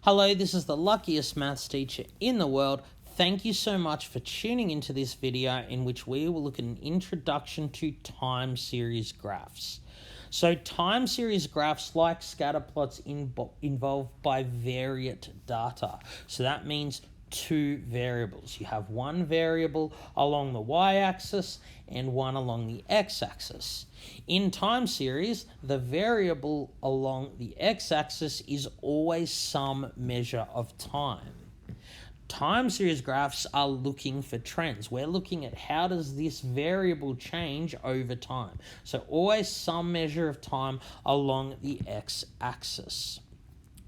Hello, this is the luckiest maths teacher in the world. Thank you so much for tuning into this video in which we will look at an introduction to time series graphs. So time series graphs, like scatter plots, involve bivariate data. So that means two variables. You have one variable along the y-axis and one along the x-axis. In time series, the variable along the x-axis is always some measure of time. Time series graphs are looking for trends. We're looking at how does this variable change over time. So always some measure of time along the x-axis.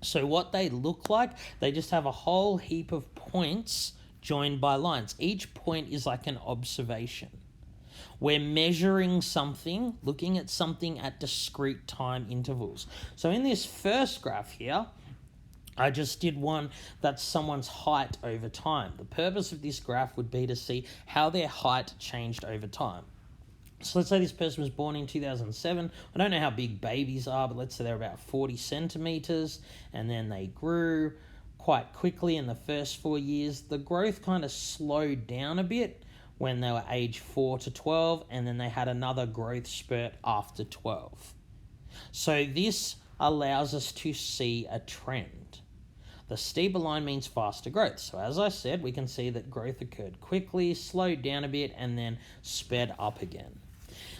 So what they look like, they just have a whole heap of points joined by lines. Each point is like an observation. We're measuring something, looking at something at discrete time intervals. So in this first graph here, I just did one that's someone's height over time. The purpose of this graph would be to see how their height changed over time. So let's say this person was born in 2007. I don't know how big babies are, but let's say they're about 40 centimeters, and then they grew quite quickly in the first 4 years. The growth kind of slowed down a bit when they were age 4 to 12, and then they had another growth spurt after 12. So this allows us to see a trend. The steeper line means faster growth. So as I said, we can see that growth occurred quickly, slowed down a bit, and then sped up again.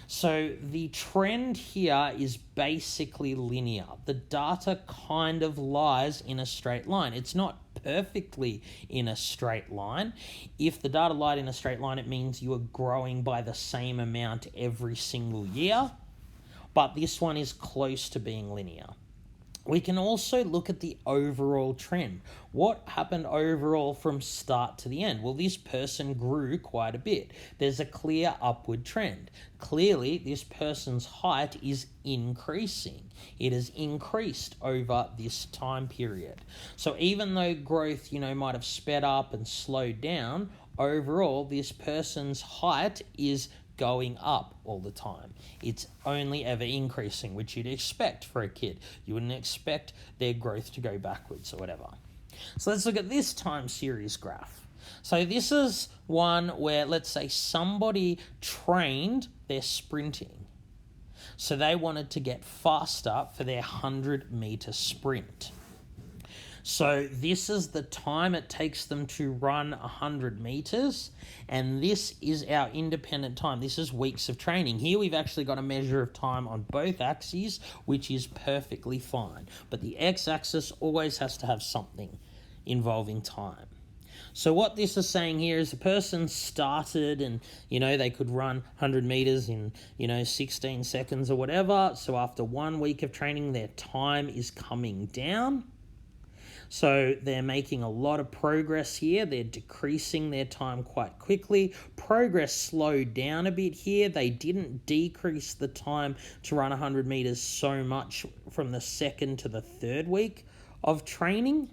So the trend here is basically linear. The data kind of lies in a straight line. It's not perfectly in a straight line. If the data lied in a straight line, it means you are growing by the same amount every single year. But this one is close to being linear. We can also look at the overall trend. What happened overall from start to the end? Well, this person grew quite a bit. There's a clear upward trend. Clearly, this person's height is increasing. It has increased over this time period. So even though growth, might have sped up and slowed down, overall, this person's height is going up all the time. It's only ever increasing, which you'd expect for a kid. You wouldn't expect their growth to go backwards or whatever. So let's look at this time series graph. So this is one where, let's say, somebody trained their sprinting. So they wanted to get faster for their 100-meter sprint. So this is the time it takes them to run 100 meters, and this is our independent time. This is weeks of training. Here we've actually got a measure of time on both axes, which is perfectly fine. But the x-axis always has to have something involving time. So what this is saying here is the person started and, they could run 100 meters in, 16 seconds or whatever. So after 1 week of training, their time is coming down. So they're making a lot of progress here. They're decreasing their time quite quickly. Progress slowed down a bit here. They didn't decrease the time to run 100 meters so much from the second to the third week of training.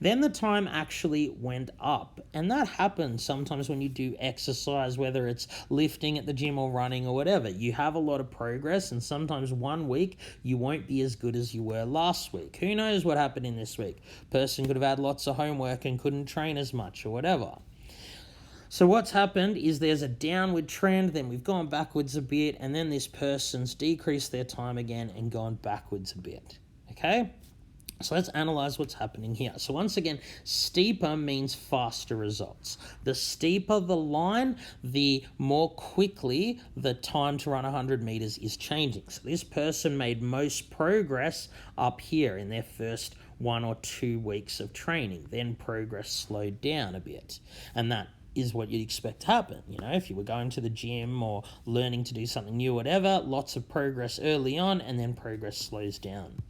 Then the time actually went up, and that happens sometimes when you do exercise, whether it's lifting at the gym or running or whatever. You have a lot of progress, and sometimes 1 week you won't be as good as you were last week. Who knows what happened in this week? Person could have had lots of homework and couldn't train as much or whatever. So what's happened is there's a downward trend, then we've gone backwards a bit, and then this person's decreased their time again and gone backwards a bit, okay? So let's analyze what's happening here. So once again, steeper means faster results. The steeper the line, the more quickly the time to run 100 meters is changing. So this person made most progress up here in their first 1 or 2 weeks of training. Then progress slowed down a bit. And that is what you'd expect to happen. If you were going to the gym or learning to do something new, whatever, lots of progress early on and then progress slows down.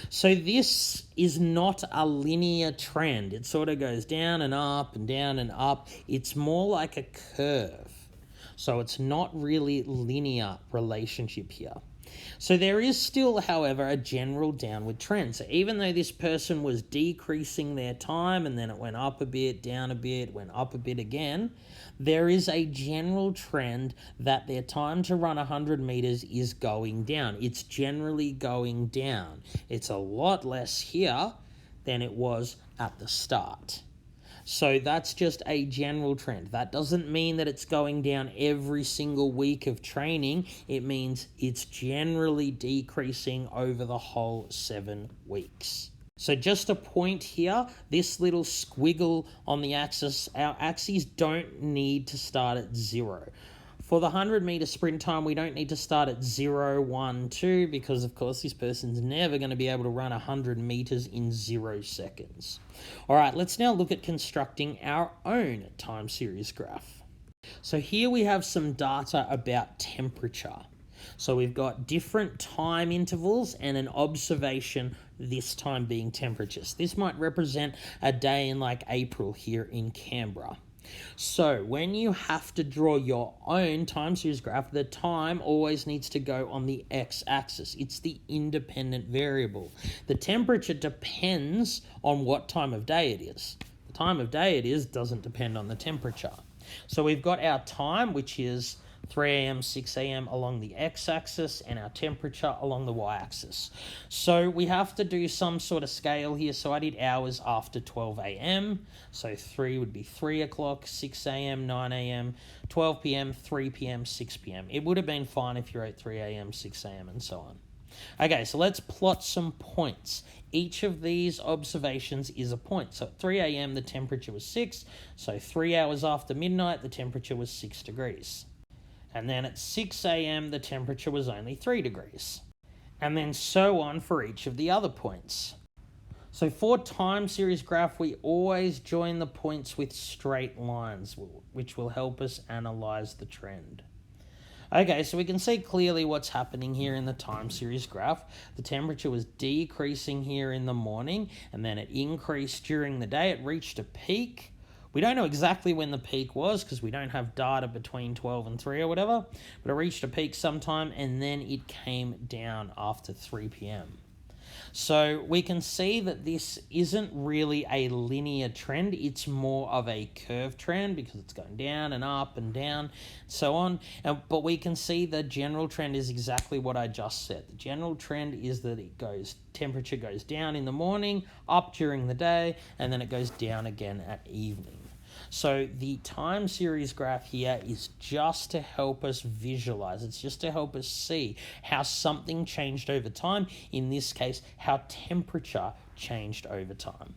So this is not a linear trend. It sort of goes down and up and down and up. It's more like a curve. So it's not really linear relationship here. So there is still, however, a general downward trend. So even though this person was decreasing their time and then it went up a bit, down a bit, went up a bit again, there is a general trend that their time to run 100 meters is going down. It's generally going down. It's a lot less here than it was at the start. So that's just a general trend. That doesn't mean that it's going down every single week of training. It means it's generally decreasing over the whole 7 weeks. So just a point here, this little squiggle on the axis, our axes don't need to start at 0. For the 100-meter sprint time, we don't need to start at 0, 1, 2, because of course this person's never going to be able to run 100 meters in 0 seconds. All right, let's now look at constructing our own time series graph. So here we have some data about temperature. So we've got different time intervals and an observation, this time being temperatures. This might represent a day in like April here in Canberra. So when you have to draw your own time series graph, the time always needs to go on the x-axis. It's the independent variable. The temperature depends on what time of day it is. The time of day it is doesn't depend on the temperature. So we've got our time, which is 3 a.m., 6 a.m. along the x-axis, and our temperature along the y-axis. So we have to do some sort of scale here. So I did hours after 12 a.m. So 3 would be 3 o'clock, 6 a.m., 9 a.m., 12 p.m., 3 p.m., 6 p.m. It would have been fine if you wrote 3 a.m., 6 a.m., and so on. Okay, so let's plot some points. Each of these observations is a point. So at 3 a.m., the temperature was 6. So 3 hours after midnight, the temperature was 6 degrees. And then at 6 a.m., the temperature was only 3 degrees. And then so on for each of the other points. So for time series graph, we always join the points with straight lines, which will help us analyze the trend. Okay, so we can see clearly what's happening here in the time series graph. The temperature was decreasing here in the morning, and then it increased during the day. It reached a peak. We don't know exactly when the peak was because we don't have data between 12 and 3 or whatever, but it reached a peak sometime and then it came down after 3 p.m. So we can see that this isn't really a linear trend. It's more of a curve trend because it's going down and up and down, so on. But we can see the general trend is exactly what I just said. The general trend is that temperature goes down in the morning, up during the day, and then it goes down again at evening. So the time series graph here is just to help us visualize. It's just to help us see how something changed over time. In this case, how temperature changed over time.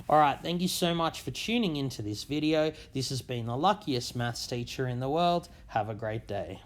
All right, thank you so much for tuning into this video. This has been the luckiest maths teacher in the world. Have a great day.